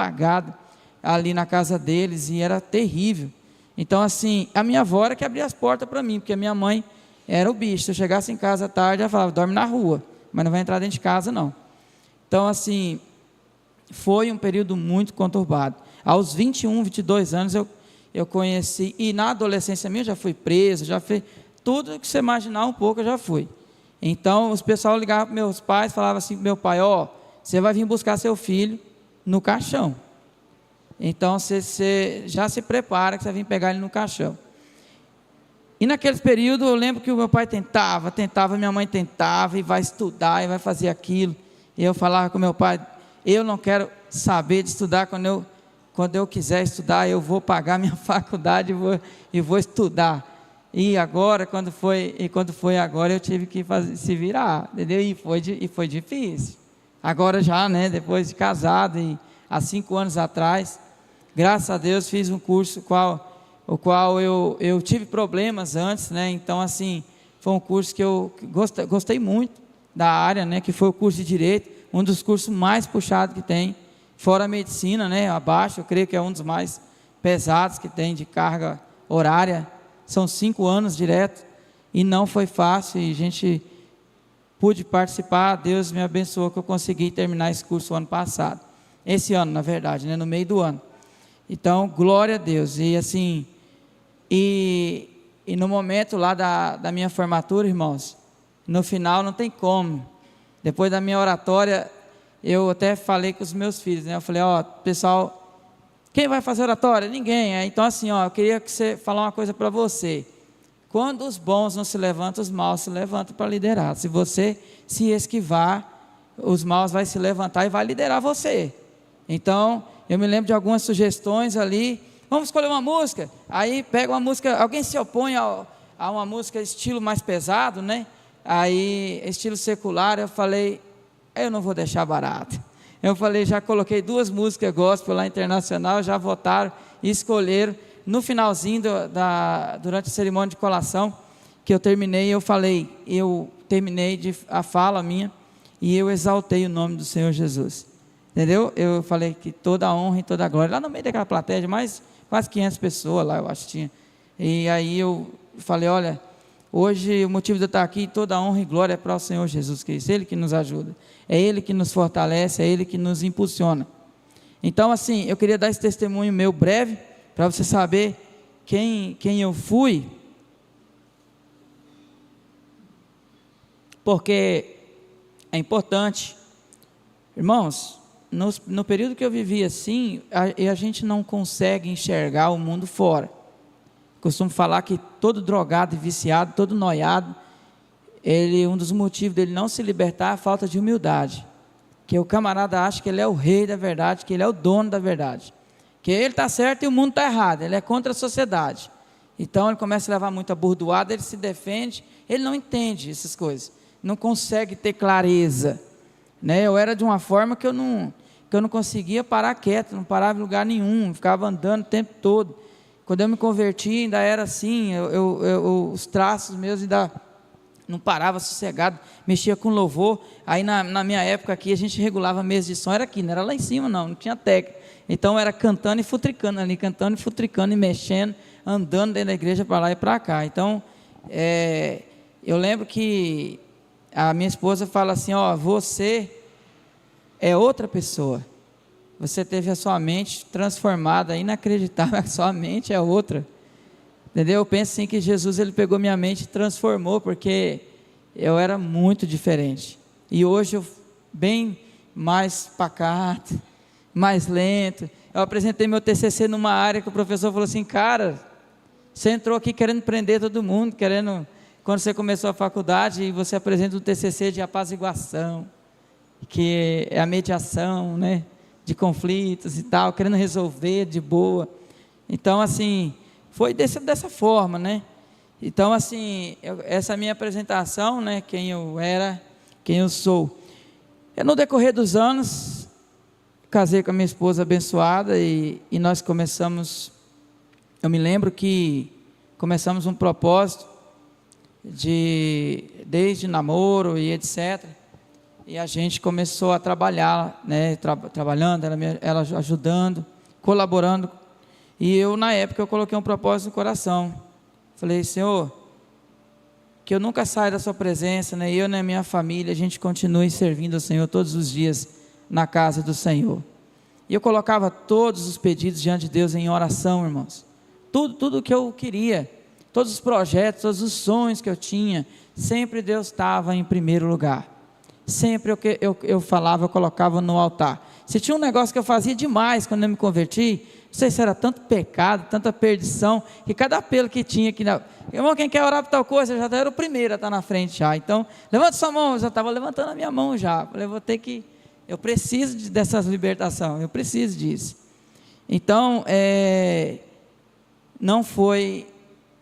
apagado ali na casa deles, e era terrível. Então, assim, a minha avó era que abria as portas para mim, porque a minha mãe era o bicho. Se eu chegasse em casa à tarde, ela falava: dorme na rua, mas não vai entrar dentro de casa, não. Então, assim, foi um período muito conturbado. Aos 21, 22 anos, eu conheci, e na adolescência minha eu já fui preso, já fui, tudo que você imaginar um pouco eu já fui. Então, os pessoal ligavam para meus pais, falavam assim para meu pai: ó, você vai vir buscar seu filho no caixão. Então, você já se prepara que você vai vir pegar ele no caixão. E naquele período, eu lembro que o meu pai tentava, minha mãe tentava, e vai estudar, e vai fazer aquilo. E eu falava com meu pai: eu não quero saber de estudar, quando eu quiser estudar, eu vou pagar minha faculdade e vou estudar. E agora, quando foi agora, eu tive que se virar, entendeu? E foi difícil. Agora já, né, depois de casado, e há 5 anos atrás, graças a Deus, fiz um curso o qual eu tive problemas antes, né? Então, assim, foi um curso que eu gostei muito da área, né? Que foi o curso de Direito, um dos cursos mais puxados que tem, fora a medicina, né? Abaixo, eu creio que é um dos mais pesados que tem de carga horária. São 5 anos direto, e não foi fácil, e a gente pude participar. Deus me abençoou que eu consegui terminar esse curso ano passado, esse ano, na verdade, né? No meio do ano. Então, glória a Deus. E assim, e no momento lá da minha formatura, irmãos, no final não tem como, depois da minha oratória, eu até falei com os meus filhos, né? Eu falei: ó, pessoal, quem vai fazer oratória? Ninguém. Então, assim, ó, eu queria que você falar uma coisa para você: quando os bons não se levantam, os maus se levantam para liderar. Se você se esquivar, os maus vai se levantar e vai liderar você. Então, eu me lembro de algumas sugestões ali: vamos escolher uma música. Aí pega uma música, alguém se opõe a uma música estilo mais pesado, né? Aí, estilo secular. Eu falei: eu não vou deixar barato. Eu falei: já coloquei 2 músicas gospel lá internacional, já votaram e escolheram. No finalzinho durante a cerimônia de colação, que eu terminei, eu terminei a fala minha, e eu exaltei o nome do Senhor Jesus, entendeu? Eu falei que toda a honra e toda a glória, lá no meio daquela plateia, mais quase 500 pessoas lá, eu acho que tinha. E aí eu falei: olha, hoje o motivo de eu estar aqui, toda a honra e glória é para o Senhor Jesus Cristo, Ele que nos ajuda, é Ele que nos fortalece, é Ele que nos impulsiona. Então, assim, eu queria dar esse testemunho meu breve, para você saber quem eu fui, porque é importante, irmãos. No período que eu vivi assim, a gente não consegue enxergar o mundo fora. Costumo falar que todo drogado e viciado, todo noiado, um dos motivos dele não se libertar é a falta de humildade, que o camarada acha que ele é o rei da verdade, que ele é o dono da verdade, que ele está certo e o mundo está errado, ele é contra a sociedade. Então ele começa a levar muita burdoada, ele se defende, ele não entende essas coisas, não consegue ter clareza, né? Eu era de uma forma que eu não conseguia parar quieto, não parava em lugar nenhum, ficava andando o tempo todo. Quando eu me converti, ainda era assim, os traços meus ainda não parava sossegado, mexia com louvor. Aí na minha época aqui, a gente regulava a mesa de som, era aqui, não era lá em cima, não tinha técnica. Então era cantando e futricando ali, cantando e futricando e mexendo, andando dentro da igreja para lá e para cá. Então, eu lembro que a minha esposa fala assim: ó, você é outra pessoa, você teve a sua mente transformada, inacreditável, a sua mente é outra, entendeu? Eu penso assim que Jesus, ele pegou minha mente e transformou, porque eu era muito diferente, e hoje eu bem mais pacato, mais lento. Eu apresentei meu TCC numa área que o professor falou assim: cara, você entrou aqui querendo prender todo mundo, quando você começou a faculdade, e você apresenta um TCC de apaziguação, que é a mediação, né, de conflitos e tal, querendo resolver de boa. Então, assim, foi dessa forma, né? Então, assim, essa minha apresentação, né, quem eu era, quem eu sou. No decorrer dos anos, casei com a minha esposa abençoada, e nós começamos, eu me lembro que começamos um propósito desde namoro e etc. e a gente começou a trabalhar, né, trabalhando, ela ajudando, colaborando, e eu, na época, eu coloquei um propósito no coração, falei: Senhor, que eu nunca saia da sua presença, né, eu e minha família, a gente continue servindo ao Senhor todos os dias, na casa do Senhor. E eu colocava todos os pedidos diante de Deus em oração, irmãos, tudo o que eu queria, todos os projetos, todos os sonhos que eu tinha, sempre Deus estava em primeiro lugar, sempre eu falava, eu colocava no altar. Se tinha um negócio que eu fazia demais quando eu me converti, não sei se era tanto pecado, tanta perdição, que cada apelo que tinha aqui, irmão, quem quer orar por tal coisa, eu já era o primeiro a estar na frente já, então, levanta sua mão, eu já estava levantando a minha mão já, falei, eu preciso dessas libertações, eu preciso disso. Então, não foi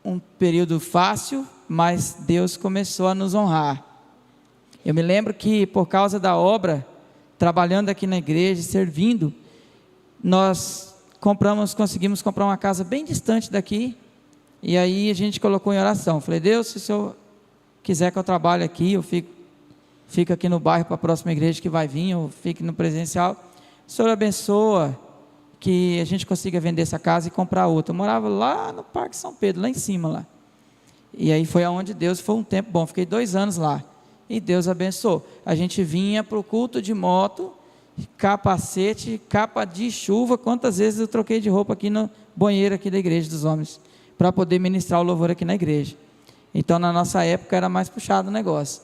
um período fácil, mas Deus começou a nos honrar. Eu me lembro que por causa da obra, trabalhando aqui na igreja, servindo, nós conseguimos comprar uma casa bem distante daqui, e aí a gente colocou em oração, falei: Deus, se o Senhor quiser que eu trabalhe aqui, eu fico aqui no bairro para a próxima igreja que vai vir, eu fico no presencial, o Senhor abençoa, que a gente consiga vender essa casa e comprar outra. Eu morava lá no Parque São Pedro, lá em cima lá, e aí foi aonde Deus, foi um tempo bom, fiquei 2 anos lá, e Deus abençoou. A gente vinha para o culto de moto, capacete, capa de chuva. Quantas vezes eu troquei de roupa aqui no banheiro aqui da igreja dos homens, para poder ministrar o louvor aqui na igreja. Então na nossa época era mais puxado o negócio,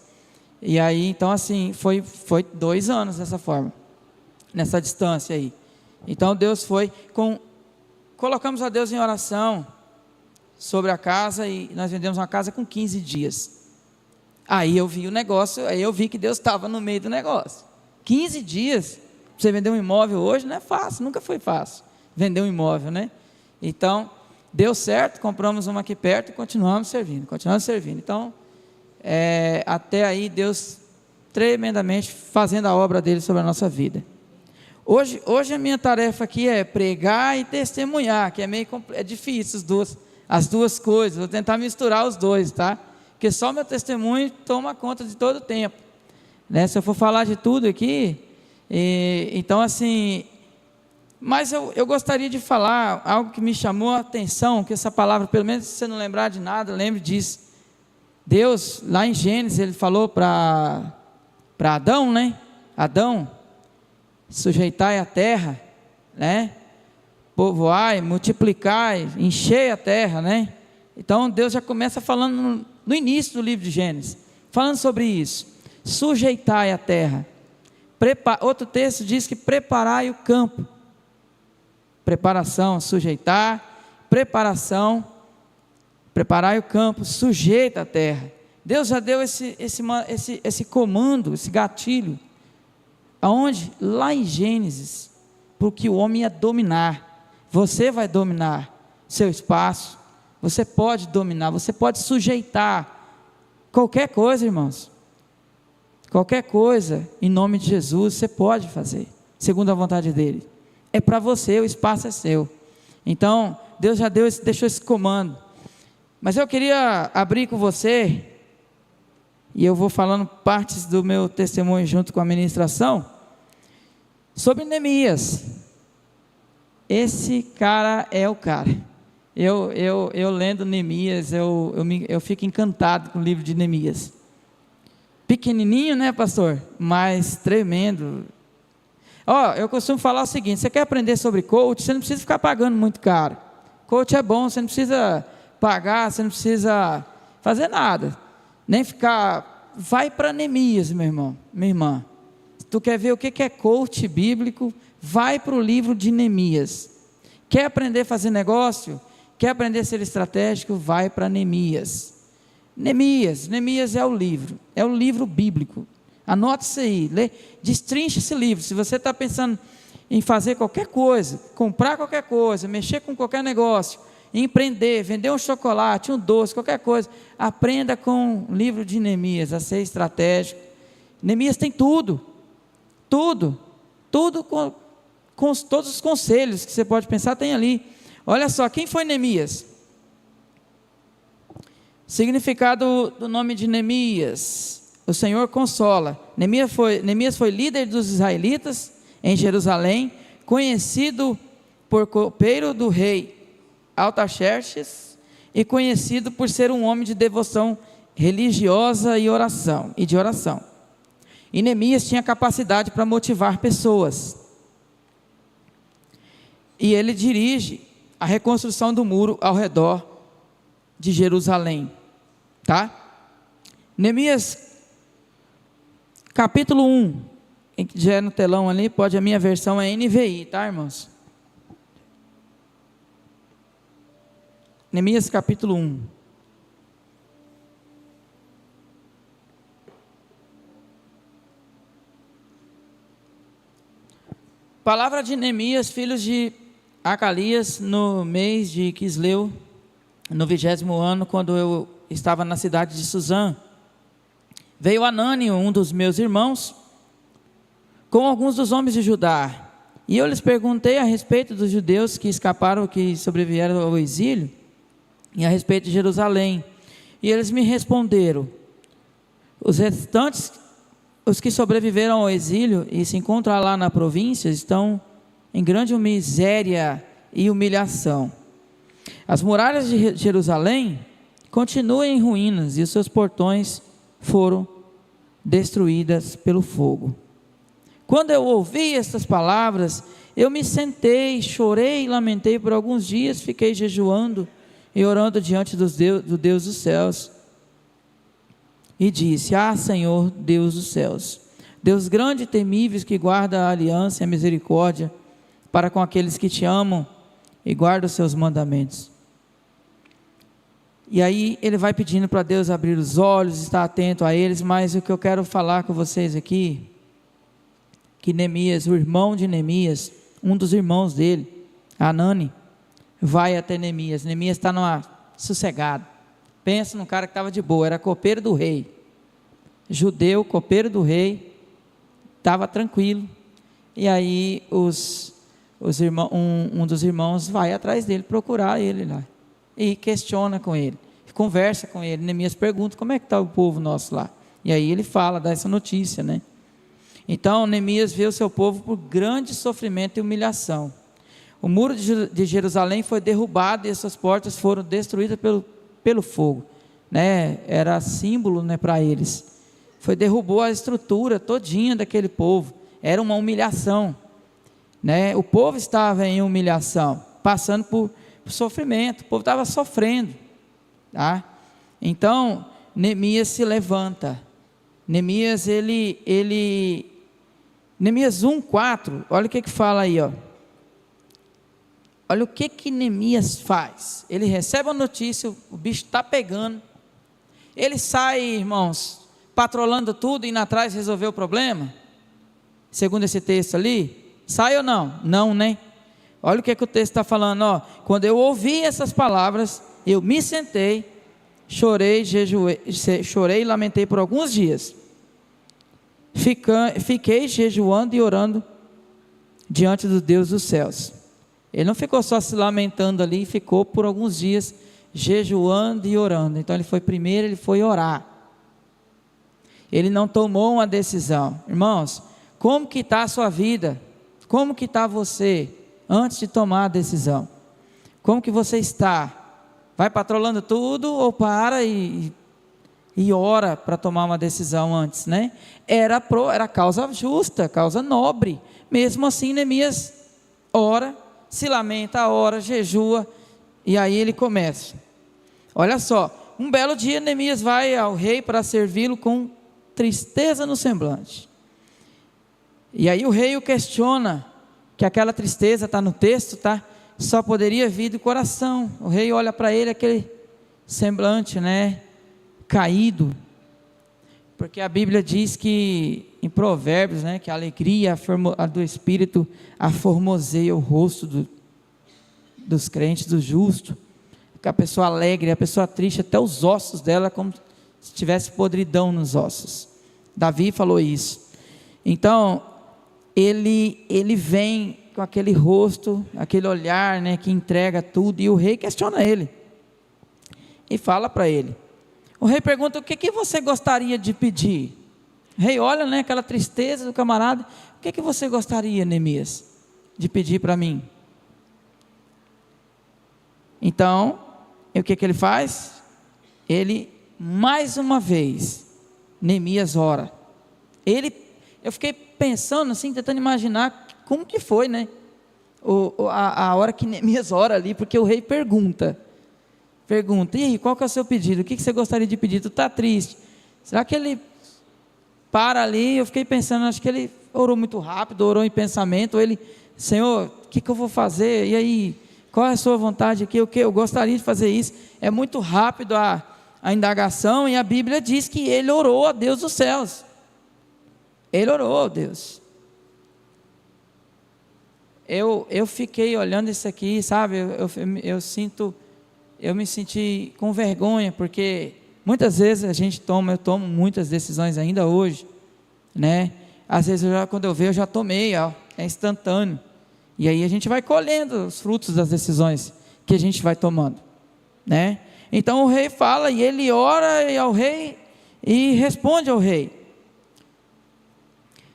e aí então assim, foi 2 anos dessa forma, nessa distância aí. Então Deus colocamos a Deus em oração sobre a casa, e nós vendemos uma casa com 15 dias, aí eu vi o negócio, aí eu vi que Deus estava no meio do negócio. 15 dias, para você vender um imóvel hoje não é fácil, nunca foi fácil, vender um imóvel, né? Então, deu certo, compramos uma aqui perto e continuamos servindo, então, até aí Deus tremendamente fazendo a obra dele sobre a nossa vida. Hoje a minha tarefa aqui é pregar e testemunhar, que é difícil as duas coisas, vou tentar misturar os dois, tá? Porque só meu testemunho toma conta de todo o tempo, né? Se eu for falar de tudo aqui, então assim, mas eu gostaria de falar algo que me chamou a atenção, que essa palavra, pelo menos se você não lembrar de nada, lembre disso. Deus, lá em Gênesis, ele falou para Adão, né? Adão, sujeitai a terra, né? Povoai, multiplicai, enchei a terra, né? Então Deus já começa falando no início do livro de Gênesis, falando sobre isso. Sujeitai a terra. Outro texto diz que preparai o campo. Preparação, sujeitar, preparação, preparai o campo, sujeita a terra. Deus já deu esse comando, esse gatilho. Aonde? Lá em Gênesis, porque o homem ia dominar. Você vai dominar seu espaço, você pode dominar, você pode sujeitar qualquer coisa, irmãos. Qualquer coisa, em nome de Jesus, você pode fazer, segundo a vontade dele. É para você, o espaço é seu. Então, Deus já deixou esse comando. Mas eu queria abrir com você, e eu vou falando partes do meu testemunho junto com a ministração, sobre Neemias. Esse cara é o cara. Eu lendo Neemias, eu fico encantado com o livro de Neemias. Pequenininho, né, pastor? Mas tremendo. Eu costumo falar o seguinte: você quer aprender sobre coach, você não precisa ficar pagando muito caro. Coach é bom, você não precisa pagar, você não precisa fazer nada, nem ficar. Vai para Neemias, meu irmão, minha irmã. Se tu quer ver o que é coach bíblico, vai para o livro de Neemias. Quer aprender a fazer negócio? Quer aprender a ser estratégico? Vai para Neemias. Neemias é o livro bíblico. Anote isso aí, destrinche esse livro. Se você está pensando em fazer qualquer coisa, comprar qualquer coisa, mexer com qualquer negócio, empreender, vender um chocolate, um doce, qualquer coisa, aprenda com o livro de Neemias a ser estratégico. Neemias tem tudo com todos os conselhos que você pode pensar, tem ali. Olha só, quem foi Neemias? Significado do nome de Neemias: o Senhor consola. Neemias foi líder dos israelitas em Jerusalém, conhecido por copeiro do rei Artaxerxes e conhecido por ser um homem de devoção religiosa e de oração. E Neemias tinha capacidade para motivar pessoas. E ele dirige a reconstrução do muro ao redor de Jerusalém, tá? Neemias, capítulo 1, que já é no telão ali, a minha versão é NVI, tá, irmãos? Neemias capítulo 1. Palavra de Neemias, filhos de Acalias, no mês de Quisleu, no 20º ano, quando eu estava na cidade de Suzã. Veio Anani, um dos meus irmãos, com alguns dos homens de Judá, e eu lhes perguntei a respeito dos judeus que escaparam, que sobreviveram ao exílio, e a respeito de Jerusalém, e eles me responderam: os restantes, os que sobreviveram ao exílio e se encontram lá na província, estão em grande miséria e humilhação. As muralhas de Jerusalém continuam em ruínas, e os seus portões foram destruídas pelo fogo. Quando eu ouvi estas palavras, eu me sentei, chorei e lamentei por alguns dias, fiquei jejuando e orando diante do Deus dos céus, e disse: Senhor, Deus dos céus, Deus grande e temível, que guarda a aliança e a misericórdia para com aqueles que te amam e guardam os seus mandamentos. E aí ele vai pedindo para Deus abrir os olhos, estar atento a eles. Mas o que eu quero falar com vocês aqui, que Neemias, o irmão de Neemias, um dos irmãos dele, Anani, vai até Neemias. Neemias está sossegado. Pensa num cara que estava de boa, era copeiro do rei, judeu, copeiro do rei, estava tranquilo. E aí um dos irmãos vai atrás dele, procurar ele lá, e questiona com ele, conversa com ele. Neemias pergunta: como é que está o povo nosso lá? E aí ele fala, dá essa notícia, né? Então Neemias vê o seu povo por grande sofrimento e humilhação. O muro de Jerusalém foi derrubado e suas portas foram destruídas pelo fogo, né? Era símbolo, né, para eles. Derrubou a estrutura todinha daquele povo. Era uma humilhação, né? O povo estava em humilhação, passando por sofrimento. O povo estava sofrendo, tá? Então Neemias se levanta. Neemias Neemias 1:4, olha o que fala aí, ó. Olha o que Neemias faz. Ele recebe a notícia, o bicho está pegando. Ele sai, irmãos, patrolando tudo, indo atrás resolver o problema. Segundo esse texto ali, sai ou não? Não, né? Olha o que o texto está falando, ó. Quando eu ouvi essas palavras, eu me sentei, chorei e lamentei por alguns dias. Fiquei jejuando e orando diante do Deus dos céus. Ele não ficou só se lamentando ali, ficou por alguns dias jejuando e orando. Então ele foi orar. Ele não tomou uma decisão. Irmãos, como que está a sua vida? Como que está você antes de tomar a decisão? Como que você está? Vai patrolando tudo ou para e ora para tomar uma decisão antes, né? Era causa justa, causa nobre. Mesmo assim, Neemias ora, se lamenta, ora, jejua, e aí ele começa. Olha só, um belo dia Neemias vai ao rei para servi-lo com tristeza no semblante. E aí o rei o questiona, que aquela tristeza está no texto, tá? Só poderia vir do coração. O rei olha para ele, aquele semblante, né, caído, porque a Bíblia diz que em Provérbios, né, que a alegria do Espírito aformoseia o rosto dos crentes, do justo. Que a pessoa alegre, a pessoa triste, até os ossos dela, como se tivesse podridão nos ossos. Davi falou isso. Então ele vem com aquele rosto, aquele olhar, né, que entrega tudo, e o rei questiona ele e fala para ele: O rei pergunta: o que você gostaria de pedir? O rei olha, né, aquela tristeza do camarada. O que você gostaria, Neemias, de pedir para mim? Então, o que ele faz? Ele, mais uma vez, Neemias ora. Eu fiquei pensando assim, tentando imaginar como que foi, né? A hora que Neemias ora ali, porque o rei pergunta, e aí, qual que é o seu pedido? O que você gostaria de pedir? Tu está triste? Será que ele para ali? Eu fiquei pensando, acho que ele orou muito rápido, orou em pensamento. Ele: Senhor, o que eu vou fazer? E aí, qual é a sua vontade aqui? O que eu gostaria de fazer isso? É muito rápido a indagação, e a Bíblia diz que ele orou a Deus dos céus. Ele orou a Deus. Eu fiquei olhando isso aqui, sabe? Eu me senti com vergonha, porque muitas vezes eu tomo muitas decisões ainda hoje, né? Às vezes quando eu vejo, eu já tomei, ó, é instantâneo. E aí a gente vai colhendo os frutos das decisões que a gente vai tomando, né? Então o rei fala, e ele ora ao rei e responde ao rei.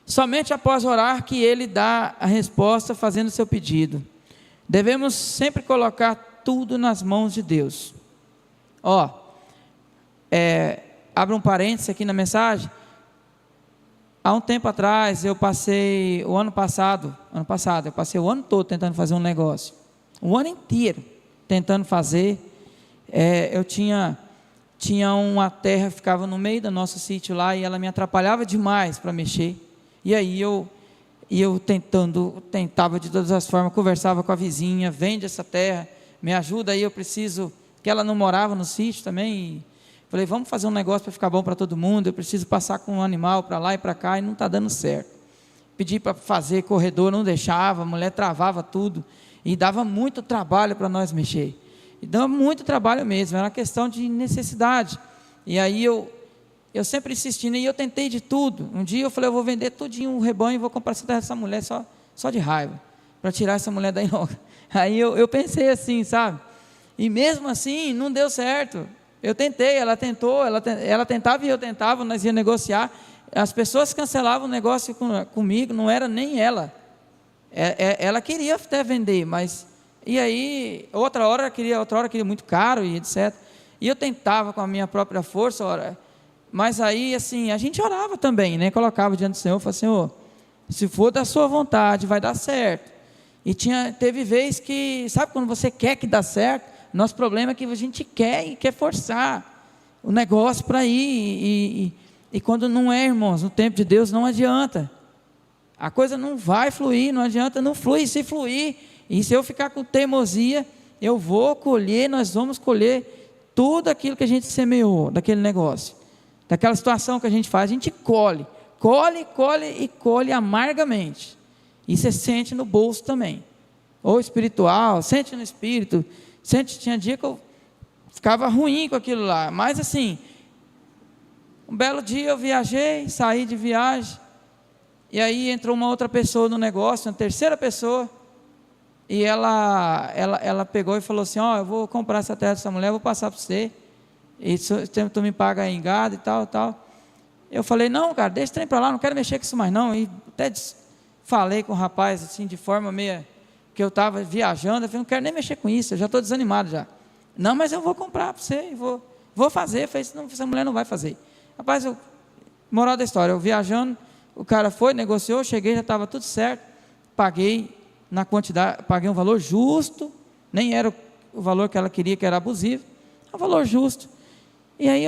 Somente após orar que ele dá a resposta fazendo o seu pedido. Devemos sempre colocar tudo nas mãos de Deus. Abra um parênteses aqui na mensagem. Há um tempo atrás, eu passei o ano passado, eu passei o ano todo tentando fazer um negócio. O ano inteiro tentando fazer. Eu tinha uma terra que ficava no meio do nosso sítio lá, e ela me atrapalhava demais para mexer. E aí eu tentava de todas as formas, conversava com a vizinha: vende essa terra, me ajuda aí, eu preciso, que ela não morava no sítio também, e falei: vamos fazer um negócio para ficar bom para todo mundo, eu preciso passar com um animal para lá e para cá, e não está dando certo. Pedi para fazer corredor, não deixava, a mulher travava tudo, e dava muito trabalho para nós mexer, e dava muito trabalho mesmo, era uma questão de necessidade. E aí eu sempre insistindo, e eu tentei de tudo. Um dia eu falei: eu vou vender tudinho um rebanho e vou comprar essa terra dessa mulher só de raiva, para tirar essa mulher daí logo. Aí eu pensei assim, sabe? E mesmo assim não deu certo. Eu tentei, ela tentou, ela tentava e eu tentava, nós íamos negociar. As pessoas cancelavam o negócio comigo, não era nem ela. Ela queria até vender, mas... E aí, outra hora queria muito caro e etc. E eu tentava com a minha própria força, mas aí, assim, a gente orava também, né? Colocava diante do Senhor, falava: Senhor, se for da sua vontade, vai dar certo. E teve vez que, sabe quando você quer que dá certo? Nosso problema é que a gente quer forçar o negócio para ir, e quando não é, irmãos, no tempo de Deus não adianta. A coisa não vai fluir, não adianta, não flui. Se fluir, e se eu ficar com teimosia, eu vou colher, nós vamos colher tudo aquilo que a gente semeou daquele negócio. Daquela situação que a gente faz, a gente colhe amargamente. E você sente no bolso também, ou espiritual, sente no espírito, tinha dia que eu ficava ruim com aquilo lá, mas assim, um belo dia eu viajei, saí de viagem, e aí entrou uma outra pessoa no negócio, uma terceira pessoa, e ela pegou e falou assim: eu vou comprar essa terra dessa mulher, vou passar para você, e tu me paga em gado e tal. Eu falei: não, cara, deixa o trem para lá, não quero mexer com isso mais não. E até falei com o rapaz assim, de forma meio que eu estava viajando, eu falei: não quero nem mexer com isso, eu já estou desanimado já. Não, mas eu vou comprar para você, vou fazer. Eu falei: não, essa mulher não vai fazer. Rapaz, moral da história, eu viajando, o cara foi, negociou, cheguei, já estava tudo certo, paguei na quantidade, paguei um valor justo, nem era o valor que ela queria, que era abusivo, um valor justo. E aí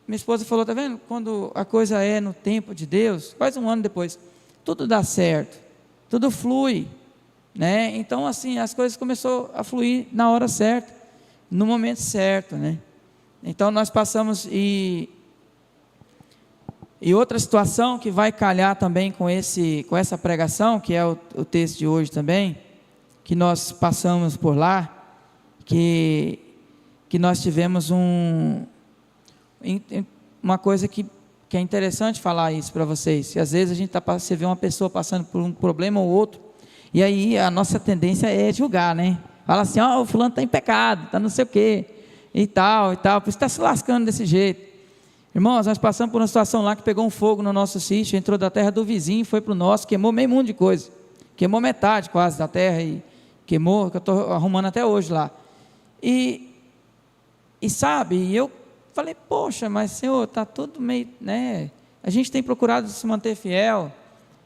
minha esposa falou: tá vendo? Quando a coisa é no tempo de Deus, quase um ano depois, tudo dá certo, tudo flui, né? Então assim, as coisas começaram a fluir na hora certa, no momento certo, né? Então nós passamos, e outra situação que vai calhar também com essa pregação, que é o texto de hoje também, que nós passamos por lá, que nós tivemos uma coisa que é interessante falar isso para vocês, que às vezes você vê uma pessoa passando por um problema ou outro, e aí a nossa tendência é julgar, né? Fala assim: o fulano está em pecado, está não sei o quê, e tal, por isso está se lascando desse jeito. Irmãos, nós passamos por uma situação lá que pegou um fogo no nosso sítio, entrou da terra do vizinho, foi para o nosso, queimou meio mundo de coisa, queimou metade quase da terra, e queimou, que eu estou arrumando até hoje lá, e sabe, eu falei, poxa, mas Senhor, está tudo meio, né, a gente tem procurado se manter fiel,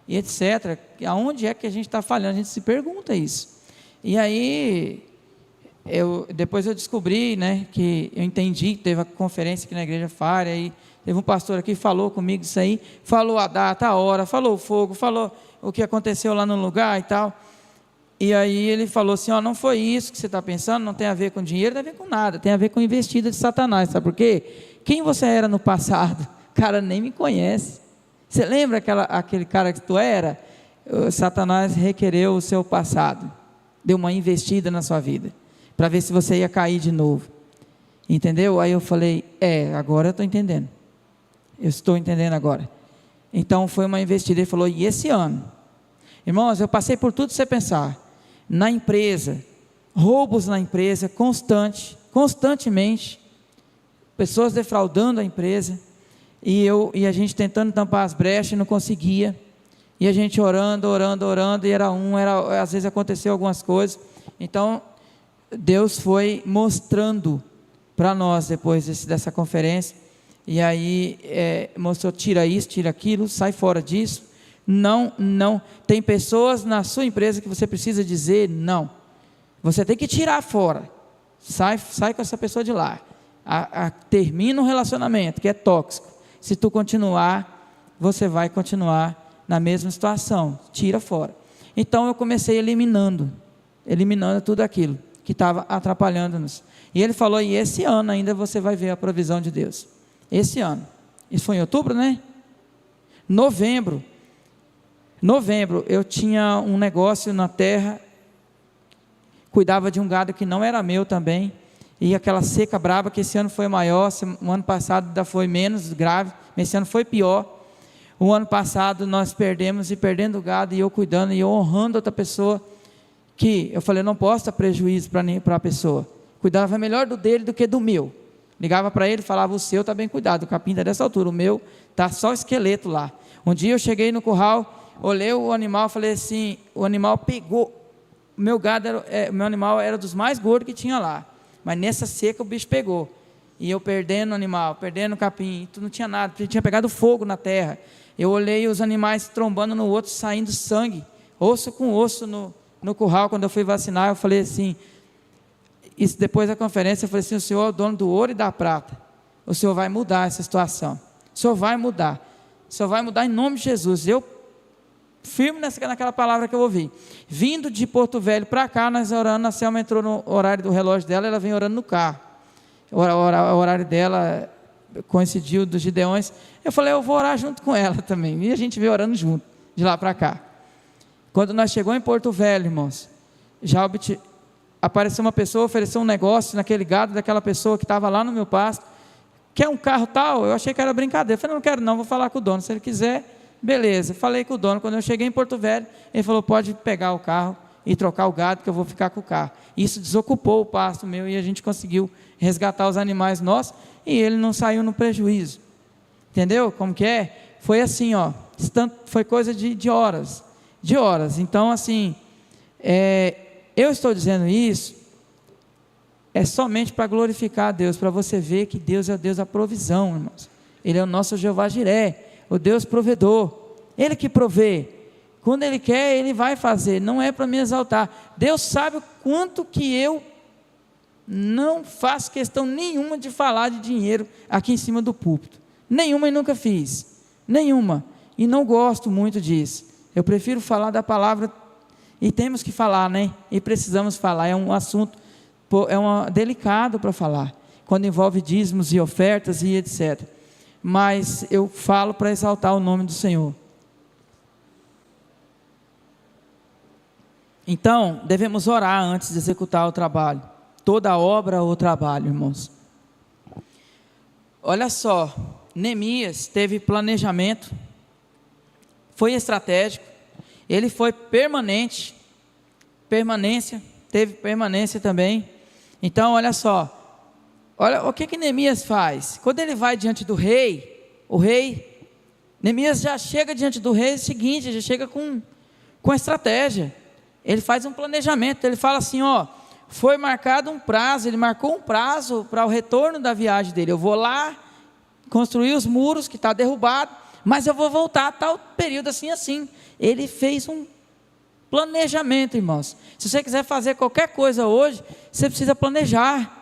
e etc, aonde é que a gente está falhando, a gente se pergunta isso, e aí, depois eu descobri, né, que eu entendi, teve a conferência aqui na igreja Fária, aí teve um pastor aqui que falou comigo isso aí, falou a data, a hora, falou o fogo, falou o que aconteceu lá no lugar e tal, e aí ele falou assim, ó, não foi isso que você está pensando, não tem a ver com dinheiro, não tem a ver com nada, tem a ver com investida de Satanás, sabe por quê? Quem você era no passado? Cara, nem me conhece, você lembra aquele cara que tu era? O Satanás requereu o seu passado, deu uma investida na sua vida, para ver se você ia cair de novo, entendeu? Aí eu falei, agora eu estou entendendo, eu estou entendendo agora, então foi uma investida. Ele falou, e esse ano? Irmãos, eu passei por tudo você pensar, na empresa, roubos na empresa, constantemente, pessoas defraudando a empresa, e a gente tentando tampar as brechas e não conseguia, e a gente orando, e era às vezes aconteceu algumas coisas, então, Deus foi mostrando para nós, depois dessa conferência, e aí mostrou, tira isso, tira aquilo, sai fora disso, não, tem pessoas na sua empresa que você precisa dizer não, você tem que tirar fora, sai com essa pessoa de lá, termina um relacionamento que é tóxico, se tu continuar, você vai continuar na mesma situação, tira fora. Então eu comecei eliminando tudo aquilo que estava atrapalhando-nos, e ele falou, e esse ano ainda você vai ver a provisão de Deus, esse ano, isso foi em outubro, né? Novembro, eu tinha um negócio na terra, cuidava de um gado que não era meu também, e aquela seca braba, que esse ano foi maior, o ano passado ainda foi menos grave, mas esse ano foi pior. O ano passado nós perdendo o gado, e eu cuidando, e eu honrando outra pessoa, que eu falei, não posso dar prejuízo para a pessoa, cuidava melhor do dele do que do meu, ligava para ele, falava, o seu está bem cuidado, o capim está dessa altura, o meu está só o esqueleto lá. Um dia eu cheguei no curral, olhei o animal, falei assim, o animal pegou, meu animal era dos mais gordos que tinha lá, mas nessa seca o bicho pegou, e eu perdendo o animal, perdendo o capim, não tinha nada, porque tinha pegado fogo na terra. Eu olhei os animais trombando no outro, saindo sangue, osso com osso no curral. Quando eu fui vacinar, eu falei assim, isso depois da conferência, eu falei assim, o Senhor é o dono do ouro e da prata, o Senhor vai mudar essa situação, o Senhor vai mudar em nome de Jesus. Eu firme naquela palavra que eu ouvi, vindo de Porto Velho para cá, nós orando, a Selma entrou no horário do relógio dela, ela vem orando no carro, o horário dela coincidiu dos Gideões, eu falei, eu vou orar junto com ela também, e a gente veio orando junto, de lá para cá. Quando nós chegamos em Porto Velho, irmãos, apareceu uma pessoa, ofereceu um negócio naquele gado daquela pessoa que estava lá no meu pasto, quer um carro tal? Eu achei que era brincadeira, eu falei, não quero não, vou falar com o dono, se ele quiser, beleza. Falei com o dono, quando eu cheguei em Porto Velho, ele falou, pode pegar o carro e trocar o gado, que eu vou ficar com o carro. Isso desocupou o pasto meu, e a gente conseguiu resgatar os animais nossos, e ele não saiu no prejuízo, entendeu como que é? Foi assim, foi coisa de horas, então assim, eu estou dizendo isso, somente para glorificar a Deus, para você ver que Deus é o Deus da provisão, irmãos. Ele é o nosso Jeová Jiré, o Deus provedor, Ele que provê, quando Ele quer, Ele vai fazer, não é para me exaltar. Deus sabe o quanto que eu não faço questão nenhuma de falar de dinheiro aqui em cima do púlpito, nenhuma, e nunca fiz, nenhuma, e não gosto muito disso. Eu prefiro falar da palavra, e temos que falar, né? E precisamos falar, é um assunto delicado para falar, quando envolve dízimos e ofertas e etc. Mas eu falo para exaltar o nome do Senhor. Então, devemos orar antes de executar o trabalho, toda obra ou trabalho, irmãos. Olha só, Neemias teve planejamento, foi estratégico, ele foi teve permanência também. Então, olha só, Olha o que Neemias faz. Quando ele vai diante do rei, Neemias já chega diante do rei, é o seguinte, já chega com estratégia. Ele faz um planejamento, ele fala assim, foi marcado um prazo, ele marcou um prazo para o retorno da viagem dele. Eu vou lá construir os muros que está derrubado, mas eu vou voltar a tal período assim. Ele fez um planejamento, irmãos. Se você quiser fazer qualquer coisa hoje, você precisa planejar.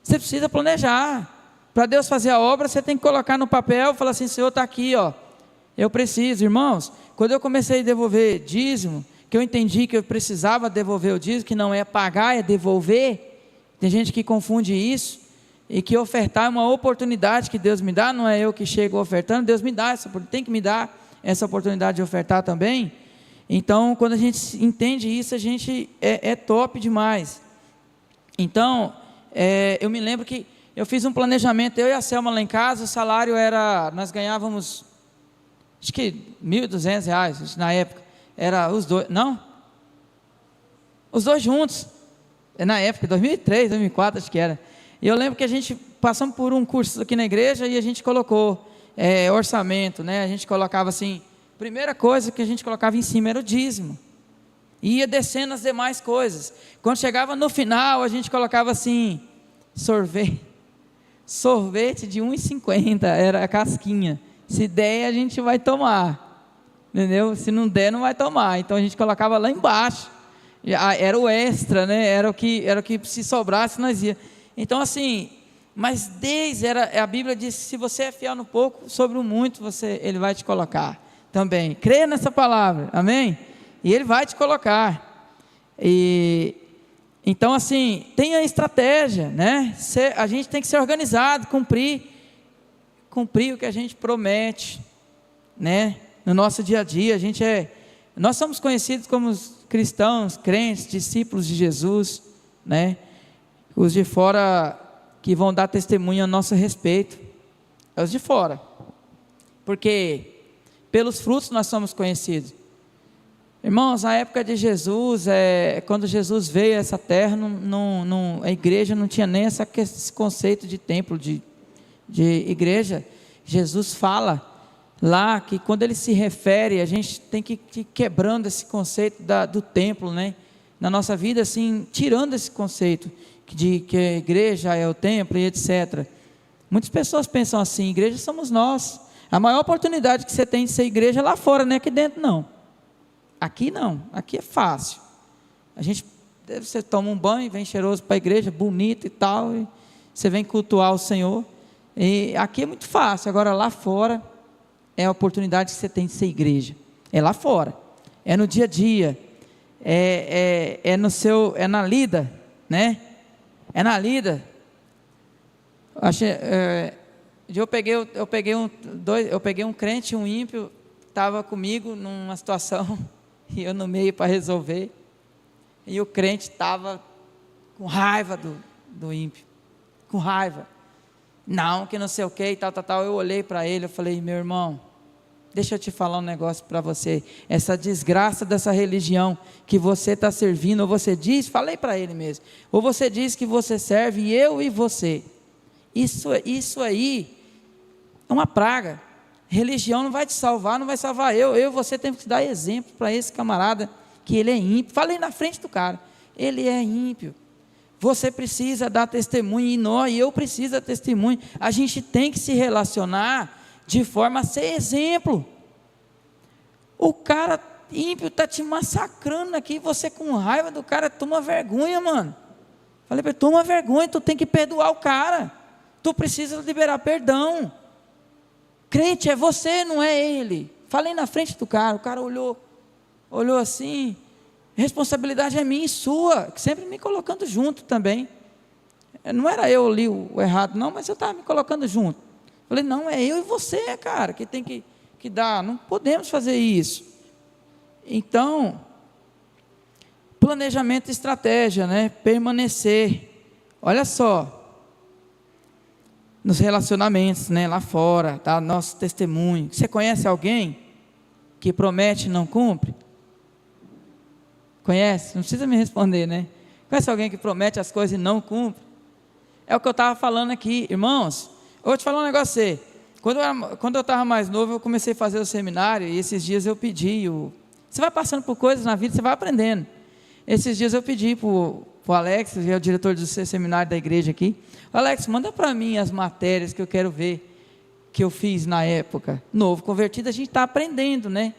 Você precisa planejar. Para Deus fazer a obra, você tem que colocar no papel, falar assim, Senhor, está aqui, eu preciso. Irmãos, quando eu comecei a devolver dízimo, que eu entendi que eu precisava devolver o dízimo, que não é pagar, é devolver. Tem gente que confunde isso, e que ofertar é uma oportunidade que Deus me dá, não é eu que chego ofertando, Deus me dá, tem que me dar essa oportunidade de ofertar também. Então, quando a gente entende isso, a gente é top demais. Então, eu me lembro que eu fiz um planejamento, eu e a Selma lá em casa, o salário era, nós ganhávamos, acho que R$1.200, na época, era os dois, não? Os dois juntos, na época, 2003, 2004, acho que era. E eu lembro que a gente passamos por um curso aqui na igreja e a gente colocou orçamento, né? A gente colocava assim, primeira coisa que a gente colocava em cima era o dízimo. E ia descendo as demais coisas. Quando chegava no final, a gente colocava assim, sorvete de R$1,50, era a casquinha. Se der, a gente vai tomar. Entendeu? Se não der, não vai tomar. Então a gente colocava lá embaixo. Era o extra, né? Era o que se sobrasse, nós ia. Então assim, mas a Bíblia diz, se você é fiel no pouco, sobre o muito ele vai te colocar também. Creia nessa palavra, amém? E ele vai te colocar. Então assim, tenha estratégia, né? A gente tem que ser organizado, cumprir o que a gente promete, né? No nosso dia a dia, nós somos conhecidos como cristãos, crentes, discípulos de Jesus, né? Os de fora que vão dar testemunho a nosso respeito, é os de fora, porque pelos frutos nós somos conhecidos. Irmãos, na época de Jesus, quando Jesus veio a essa terra, a igreja não tinha nem esse conceito de templo, de igreja. Jesus fala lá que quando ele se refere, a gente tem que ir quebrando esse conceito do templo, né? Na nossa vida, assim, tirando esse conceito de que a igreja é o templo e etc. Muitas pessoas pensam assim, igreja somos nós. A maior oportunidade que você tem de ser igreja é lá fora, não é aqui dentro não. Aqui não, aqui é fácil. Você toma um banho, vem cheiroso para a igreja, bonito e tal, e você vem cultuar o Senhor. E aqui é muito fácil. Agora lá fora é a oportunidade que você tem de ser igreja. É lá fora, é no dia a dia, é na lida, né? É na lida. Eu peguei um crente e um ímpio, estava comigo numa situação e eu no meio para resolver. E o crente estava com raiva do ímpio, com raiva. Não, que não sei o que e tal. Eu olhei para ele, eu falei, meu irmão, deixa eu te falar um negócio para você. Essa desgraça dessa religião que você está servindo, ou você diz, falei para ele mesmo, ou você diz que você serve eu e você. Isso aí é uma praga. Religião não vai te salvar, não vai salvar eu e você temos que dar exemplo para esse camarada, que ele é ímpio. Falei na frente do cara, ele é ímpio. Você precisa dar testemunho, e eu preciso dar testemunho. A gente tem que se relacionar de forma a ser exemplo. O cara ímpio está te massacrando aqui, você com raiva do cara, toma vergonha, mano. Falei para ele, toma vergonha, tu tem que perdoar o cara, tu precisa liberar perdão. Crente é você, não é ele. Falei na frente do cara, o cara olhou assim, responsabilidade é minha e sua, sempre me colocando junto também. Não era eu ali o errado não, mas eu estava me colocando junto. Falei, não, é eu e você, cara, que tem que dar, não podemos fazer isso. Então, planejamento e estratégia, né? Permanecer. Olha só, nos relacionamentos, né? Lá fora, tá? Nosso testemunho. Você conhece alguém que promete e não cumpre? Conhece? Não precisa me responder, né? Conhece alguém que promete as coisas e não cumpre? É o que eu estava falando aqui, irmãos. Eu vou te falar um negócio a você. Quando eu estava mais novo, eu comecei a fazer o seminário, e esses dias eu pedi, você vai passando por coisas na vida, você vai aprendendo. Esses dias eu pedi para o Alex, que é o diretor do seminário da igreja aqui, Alex, manda para mim as matérias que eu quero ver, que eu fiz na época. Novo convertido, a gente está aprendendo, né?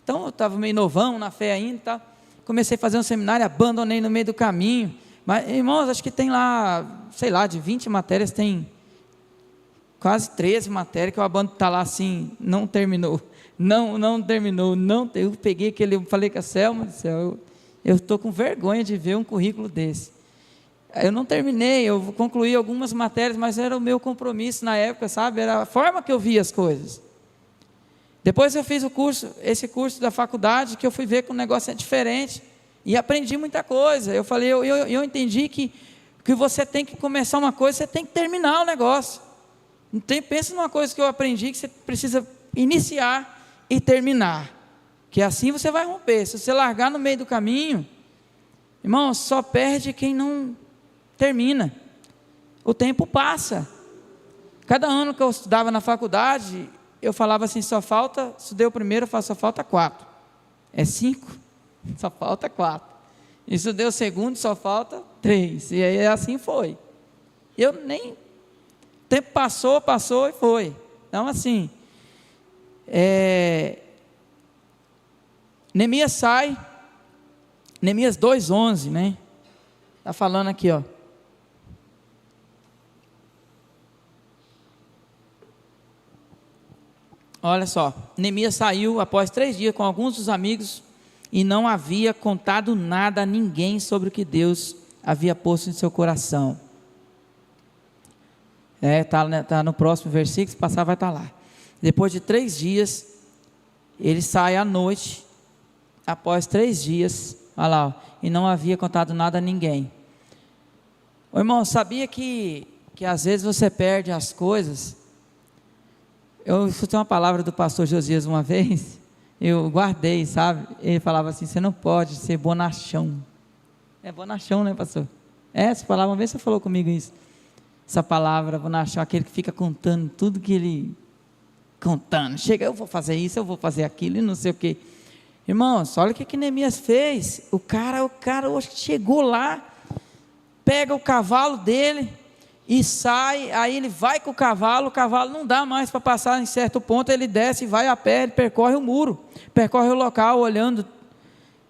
Então eu estava meio novão na fé ainda, tá? Comecei a fazer um seminário, abandonei no meio do caminho. Mas, irmãos, acho que tem lá, sei lá, de 20 matérias, tem quase 13 matérias que eu abandono, está lá assim, não terminou. Não terminou. Eu peguei aquele, eu falei com a Selma, eu estou com vergonha de ver um currículo desse. Eu não terminei, eu concluí algumas matérias, mas era o meu compromisso na época, sabe? Era a forma que eu via as coisas. Depois eu fiz esse curso da faculdade, que eu fui ver que o negócio é diferente, e aprendi muita coisa. Eu falei, eu entendi que você tem que começar uma coisa, você tem que terminar o negócio. Pensa numa coisa que eu aprendi, que você precisa iniciar e terminar, que assim você vai romper. Se você largar no meio do caminho, irmão, só perde quem não termina. O tempo passa. Cada ano que eu estudava na faculdade, eu falava assim, estudei o primeiro, eu falo, só falta 4. É 5? Só falta 4. Estudei o segundo, só falta 3. E aí assim foi. O tempo passou e foi. Então assim, Neemias sai, Neemias 2:11, né? Está falando aqui, ó. Olha só, Neemias saiu após 3 dias com alguns dos amigos e não havia contado nada a ninguém sobre o que Deus havia posto em seu coração. Tá no próximo versículo, se passar vai estar lá. Depois de 3 dias, ele sai à noite, após 3 dias, olha lá, ó, e não havia contado nada a ninguém. Ô irmão, sabia que às vezes você perde as coisas? Eu escutei uma palavra do pastor Josias uma vez, eu guardei, sabe? Ele falava assim, você não pode ser bonachão. É bonachão, né, pastor? Essa palavra, uma vez você falou comigo isso. Essa palavra, bonachão, aquele que fica contando tudo que ele... Contando, chega, eu vou fazer isso, eu vou fazer aquilo, e não sei o quê. Irmãos, olha o que Neemias fez. O cara hoje chegou lá, pega o cavalo dele e sai, aí ele vai com o cavalo não dá mais para passar em certo ponto, ele desce e vai a pé, ele percorre o muro, percorre o local, olhando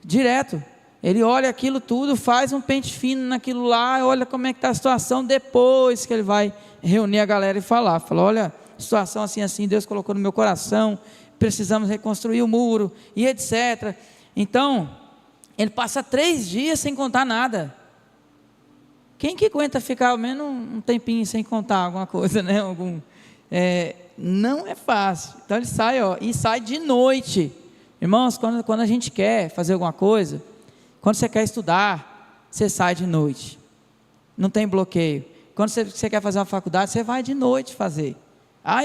direto, ele olha aquilo tudo, faz um pente fino naquilo lá, olha como é que está a situação, depois que ele vai reunir a galera e falar, olha, situação assim, Deus colocou no meu coração, precisamos reconstruir o muro, e etc. Então, ele passa 3 dias sem contar nada. Quem que aguenta ficar ao menos um tempinho sem contar alguma coisa, né? Não é fácil. Então ele sai, e sai de noite. Irmãos, quando a gente quer fazer alguma coisa, quando você quer estudar, você sai de noite. Não tem bloqueio. Quando você quer fazer uma faculdade, você vai de noite fazer.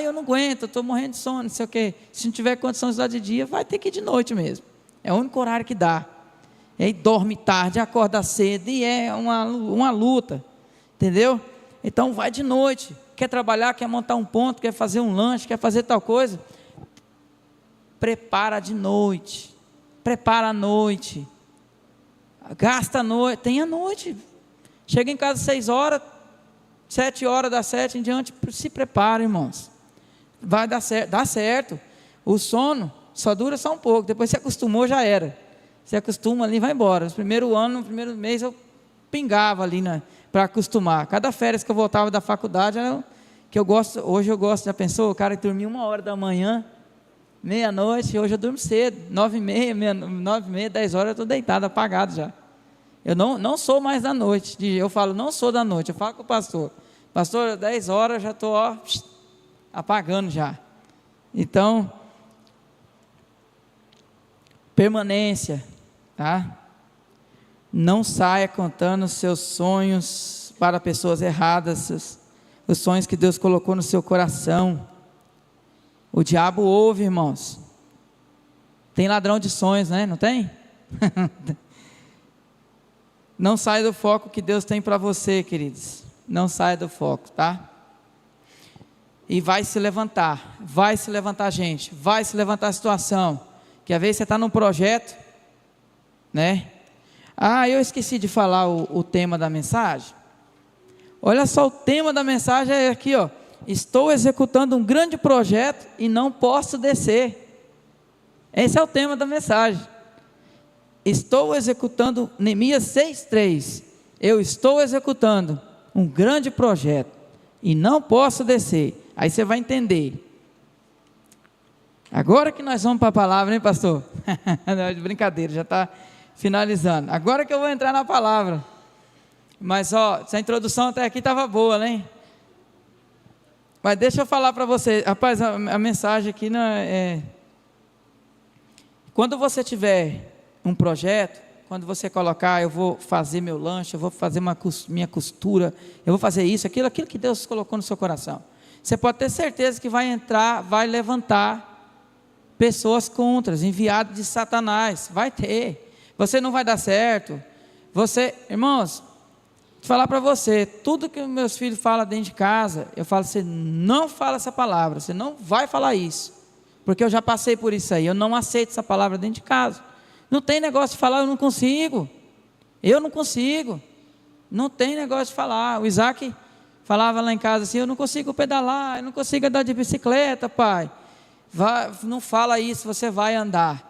Eu não aguento, eu estou morrendo de sono, não sei o quê. Se não tiver condição de estudar de dia, vai ter que ir de noite mesmo. É o único horário que dá. E aí dorme tarde, acorda cedo, e é uma luta, entendeu? Então vai de noite, quer trabalhar, quer montar um ponto, quer fazer um lanche, quer fazer tal coisa, prepara de noite, prepara à noite, gasta a noite, tem a noite, chega em casa 6 horas, 7 horas, das 7 em diante, se prepara, irmãos, vai dar certo, dá certo. O sono só dura só um pouco, depois se acostumou, já era. Você acostuma ali e vai embora. No primeiro mês eu pingava ali para acostumar. Cada férias que eu voltava da faculdade, que eu gosto, hoje eu gosto, já pensou? O cara que dormia 1 hora da manhã, meia-noite, hoje eu durmo cedo, 9h30, 10 horas eu estou deitado, apagado já. Eu não sou mais da noite, eu falo, não sou da noite, eu falo com o pastor, 10 horas eu já estou apagando já. Então, permanência, tá? Não saia contando os seus sonhos para pessoas erradas, os sonhos que Deus colocou no seu coração. O diabo ouve, irmãos. Tem ladrão de sonhos, né? Não tem? Não saia do foco que Deus tem para você, queridos. não saia do foco, tá? E vai se levantar, gente, vai se levantar a situação, que às vezes você está num projeto, né? Eu esqueci de falar o tema da mensagem. Olha só, o tema da mensagem é aqui, ó. Estou executando um grande projeto e não posso descer. Esse é o tema da mensagem. Estou executando, Neemias 6:3. Eu estou executando um grande projeto e não posso descer. Aí você vai entender. Agora que nós vamos para a palavra, hein, pastor? Não, de brincadeira, já está finalizando. Agora que eu vou entrar na palavra. Mas, essa introdução até aqui estava boa, né? Mas deixa eu falar para você, rapaz, a mensagem aqui não é... Quando você tiver um projeto, quando você colocar, eu vou fazer meu lanche, eu vou fazer minha costura, eu vou fazer isso, aquilo que Deus colocou no seu coração. Você pode ter certeza que vai levantar pessoas contras, enviados de Satanás, vai ter. Você não vai dar certo. Irmãos, vou falar para você, tudo que meus filhos falam dentro de casa, eu falo, você não fala essa palavra, você não vai falar isso, porque eu já passei por isso aí, eu não aceito essa palavra dentro de casa. Não tem negócio de falar, eu não consigo, não tem negócio de falar. O Isaac falava lá em casa assim, eu não consigo pedalar, eu não consigo andar de bicicleta, pai. Não fala isso, você vai andar.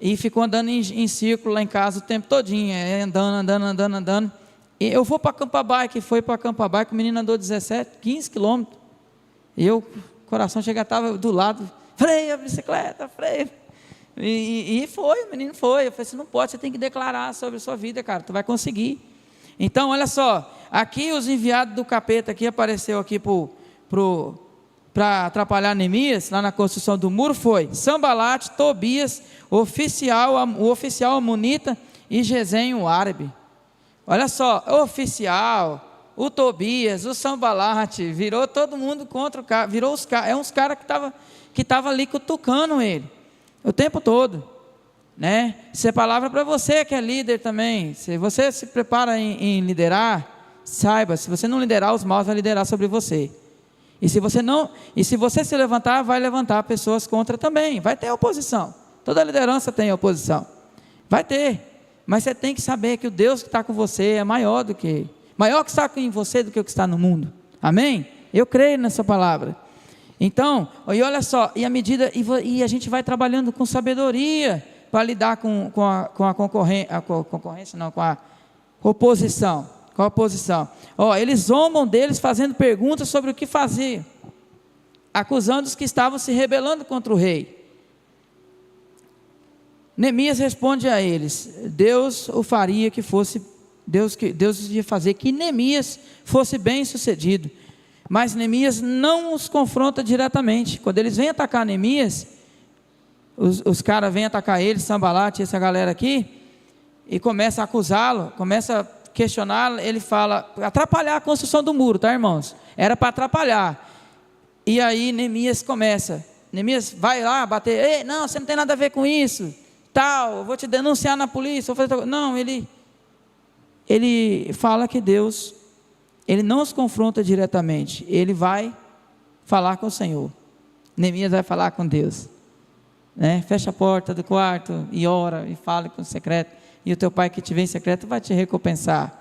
E ficou andando em círculo lá em casa o tempo todinho, andando. E eu vou para Campa Bike, foi para Campa Bike, o menino andou 15 quilômetros. E o coração estava do lado, freia a bicicleta, freia. E o menino foi. Eu falei, você não pode, você tem que declarar sobre a sua vida, cara, tu vai conseguir. Então, olha só, aqui os enviados do capeta aqui apareceu aqui para atrapalhar Neemias, lá na construção do muro, foi Sambalate, Tobias, o oficial amonita e Gesem, o árabe. Olha só, o oficial, o Tobias, o Sambalate, virou todo mundo contra o cara, virou uns caras que estavam ali cutucando ele, o tempo todo, né? Isso é palavra para você que é líder também. Se você se prepara em liderar, saiba, se você não liderar, os maus vão liderar sobre você. E se você se levantar, vai levantar pessoas contra também, vai ter oposição. Toda liderança tem oposição, vai ter. Mas você tem que saber que o Deus que está com você é maior que está em você do que o que está no mundo. Amém? Eu creio nessa palavra. Então, e olha só, e a gente vai trabalhando com sabedoria para lidar com a concorrência, não, com a oposição. Com a oposição. Eles zombam deles fazendo perguntas sobre o que fazer, acusando os que estavam se rebelando contra o rei. Neemias responde a eles, Deus ia fazer que Neemias fosse bem sucedido, mas Neemias não os confronta diretamente. Quando eles vêm atacar Neemias, os caras vêm atacar ele, Sambalate, essa galera aqui, e começa a acusá-lo, começa a questioná-lo. Ele fala, atrapalhar a construção do muro, tá, irmãos? Era para atrapalhar. E aí Neemias vai lá bater, ei, não, você não tem nada a ver com isso, tal, eu vou te denunciar na polícia, não, ele fala que Deus, ele não os confronta diretamente, ele vai falar com o Senhor. Neemias vai falar com Deus, né? Fecha a porta do quarto e ora e fala com o secreto, e o teu pai que te vê em secreto vai te recompensar.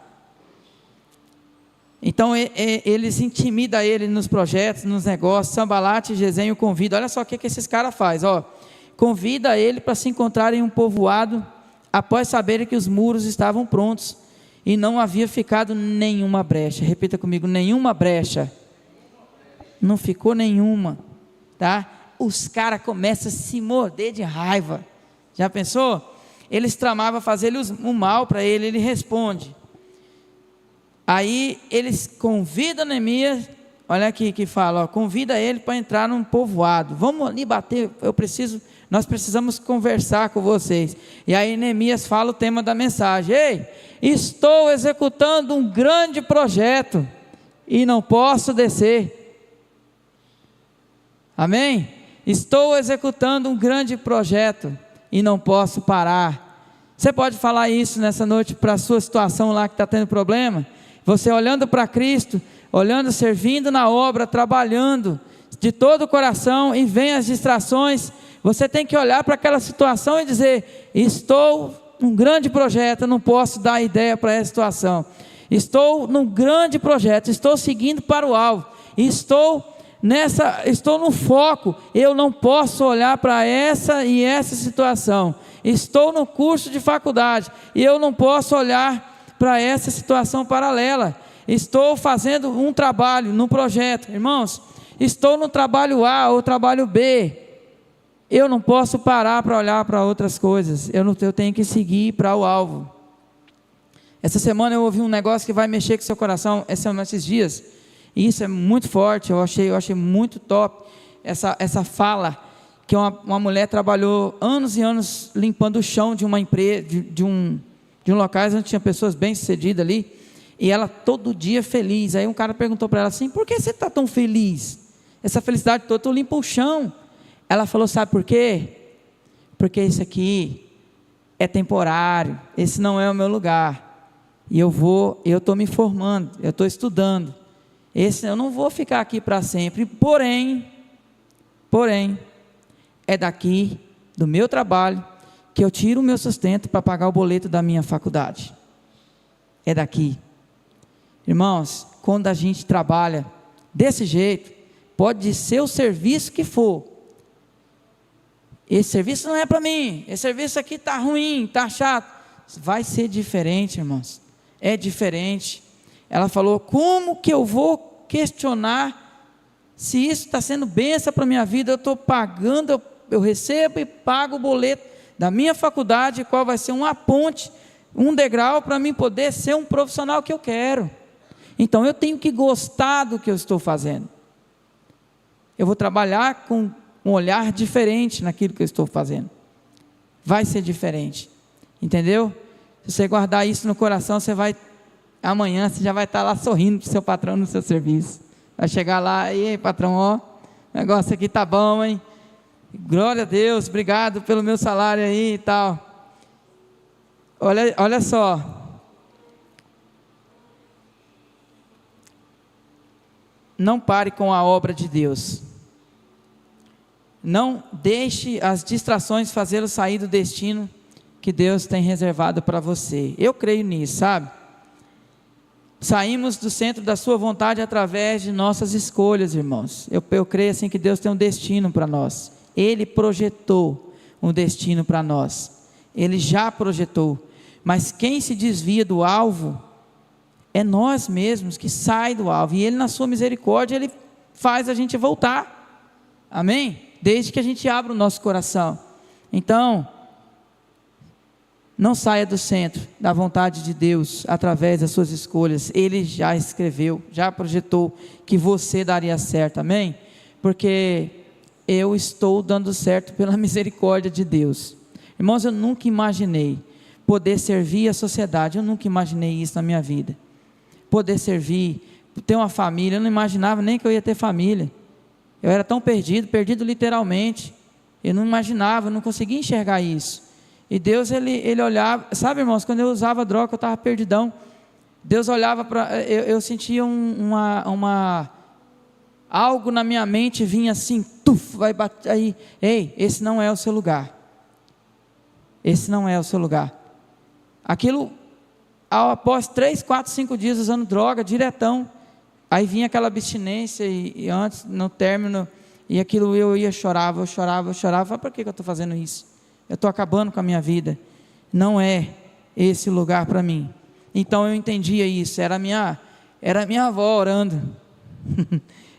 Então eles intimidam ele nos projetos, nos negócios. Sambalate e Gesem o convidam. Olha só o que esses caras fazem, convida ele para se encontrar em um povoado, após saberem que os muros estavam prontos e não havia ficado nenhuma brecha. Repita comigo, nenhuma brecha. Não ficou nenhuma, tá? Os caras começam a se morder de raiva. Já pensou? Eles tramavam fazer um mal para ele, ele responde. Aí eles convidam Neemias, olha aqui que fala, convida ele para entrar num povoado. Vamos ali bater, nós precisamos conversar com vocês. E aí Neemias fala o tema da mensagem. Ei, estou executando um grande projeto e não posso descer. Amém? Estou executando um grande projeto e não posso parar. Você pode falar isso nessa noite para a sua situação lá que está tendo problema? Você olhando para Cristo, olhando, servindo na obra, trabalhando de todo o coração, e vem as distrações, você tem que olhar para aquela situação e dizer: estou num grande projeto, eu não posso dar ideia para essa situação. Estou num grande projeto, estou seguindo para o alvo, estou no foco, eu não posso olhar para essa e essa situação. Estou no curso de faculdade e eu não posso olhar para essa situação paralela. Estou fazendo um trabalho, num projeto, irmãos, estou no trabalho A ou trabalho B, eu não posso parar para olhar para outras coisas, eu tenho que seguir para o alvo. Essa semana eu ouvi um negócio que vai mexer com o seu coração, esses dias, e isso é muito forte, eu achei muito top, essa fala, que uma mulher trabalhou anos e anos limpando o chão de uma empresa, de um local onde tinha pessoas bem sucedidas ali, e ela todo dia feliz. Aí um cara perguntou para ela assim: por que você está tão feliz? Essa felicidade toda, tu limpa o chão. Ela falou: sabe por quê? Porque isso aqui é temporário, esse não é o meu lugar, e eu estou me formando, eu estou estudando, eu não vou ficar aqui para sempre, porém, é daqui, do meu trabalho, que eu tiro o meu sustento para pagar o boleto da minha faculdade, é daqui. Irmãos, quando a gente trabalha desse jeito, pode ser o serviço que for, esse serviço não é para mim, esse serviço aqui está ruim, está chato, vai ser diferente, irmãos, é diferente. Ela falou: como que eu vou questionar se isso está sendo bênção para a minha vida? Eu estou pagando, eu recebo e pago o boleto da minha faculdade, qual vai ser uma ponte, um degrau para mim poder ser um profissional que eu quero. Então eu tenho que gostar do que eu estou fazendo, eu vou trabalhar com um olhar diferente naquilo que eu estou fazendo, vai ser diferente, entendeu? Se você guardar isso no coração, amanhã você já vai estar lá sorrindo para o seu patrão no seu serviço, vai chegar lá: e aí, patrão, ó, o negócio aqui tá bom, hein, glória a Deus, obrigado pelo meu salário aí e tal. Olha só, não pare com a obra de Deus, não deixe as distrações fazê-lo sair do destino que Deus tem reservado para você. Eu creio nisso, sabe? Saímos do centro da sua vontade através de nossas escolhas, irmãos. Eu creio assim que Deus tem um destino para nós, Ele projetou um destino para nós, Ele já projetou, mas quem se desvia do alvo, é nós mesmos que sai do alvo, e Ele na sua misericórdia, Ele faz a gente voltar, amém? Desde que a gente abra o nosso coração. Então, não saia do centro da vontade de Deus através das suas escolhas. Ele já escreveu, já projetou que você daria certo, amém? Porque eu estou dando certo pela misericórdia de Deus. Irmãos, eu nunca imaginei poder servir a sociedade, eu nunca imaginei isso na minha vida. Poder servir, ter uma família, eu não imaginava nem que eu ia ter família. Eu era tão perdido literalmente, eu não imaginava, eu não conseguia enxergar isso. E Deus, Ele olhava, sabe, irmãos, quando eu usava droga, eu estava perdidão, Deus olhava para, eu sentia algo na minha mente, vinha assim, vai bater, aí, ei, esse não é o seu lugar, esse não é o seu lugar. Aquilo, após 3, 4, 5 dias usando droga, diretão, aí vinha aquela abstinência, e antes, no término, e aquilo eu chorava, para que eu estou fazendo isso? Eu estou acabando com a minha vida, não é esse lugar para mim. Então eu entendia isso, era minha avó orando,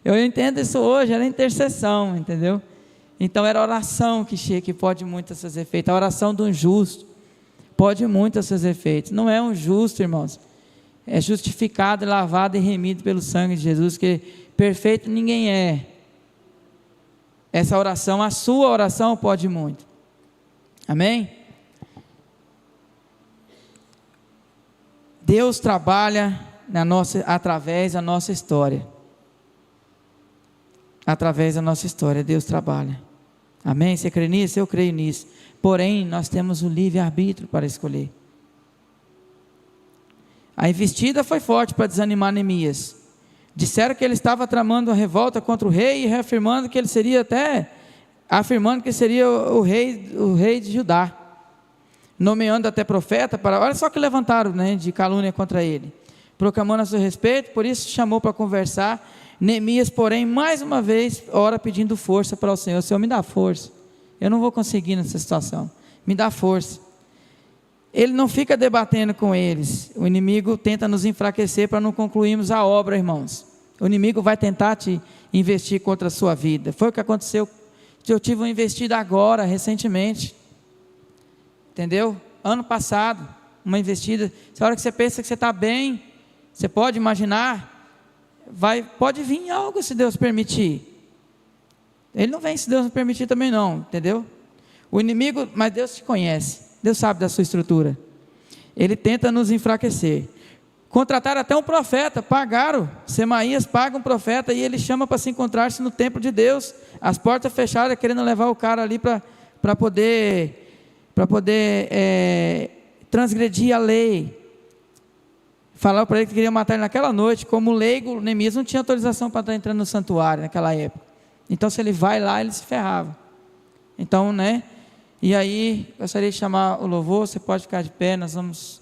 eu entendo isso hoje, era intercessão, entendeu? Então era oração que pode muito a seus efeitos, a oração de um justo, pode muito a seus efeitos. Não é um justo, irmãos, é justificado, lavado e remido pelo sangue de Jesus, que perfeito ninguém é. Essa oração, a sua oração pode muito, amém? Deus trabalha através da nossa história, Deus trabalha, amém? Você crê nisso? Eu creio nisso. Porém, nós temos o livre-arbítrio para escolher. A investida foi forte para desanimar Neemias. Disseram que ele estava tramando uma revolta contra o rei e reafirmando que ele seria afirmando que seria o rei de Judá, nomeando até profeta para, olha só que levantaram, né, de calúnia contra ele, proclamando a seu respeito. Por isso chamou para conversar. Neemias, porém, mais uma vez ora pedindo força para o Senhor. Senhor, me dá força, eu não vou conseguir nessa situação, me dá força. Ele não fica debatendo com eles. O inimigo tenta nos enfraquecer para não concluirmos a obra, irmãos. O inimigo vai tentar te investir contra a sua vida. Foi o que aconteceu. Eu tive uma investida agora, recentemente, entendeu? Ano passado, uma investida. Na hora que você pensa que você está bem, você pode imaginar, pode vir algo se Deus permitir. Ele não vem se Deus não permitir também não, entendeu? O inimigo, mas Deus te conhece. Deus sabe da sua estrutura. Ele tenta nos enfraquecer. Contrataram até um profeta, pagaram. Semaías paga um profeta e ele chama para se encontrar-se no templo de Deus. As portas fechadas, querendo levar o cara ali para poder transgredir a lei. Falaram para ele que queria matar ele naquela noite. Como leigo, Neemias não tinha autorização para estar entrando no santuário naquela época. Então, se ele vai lá, ele se ferrava. Então, né? E aí, gostaria de chamar o louvor. Você pode ficar de pé, nós vamos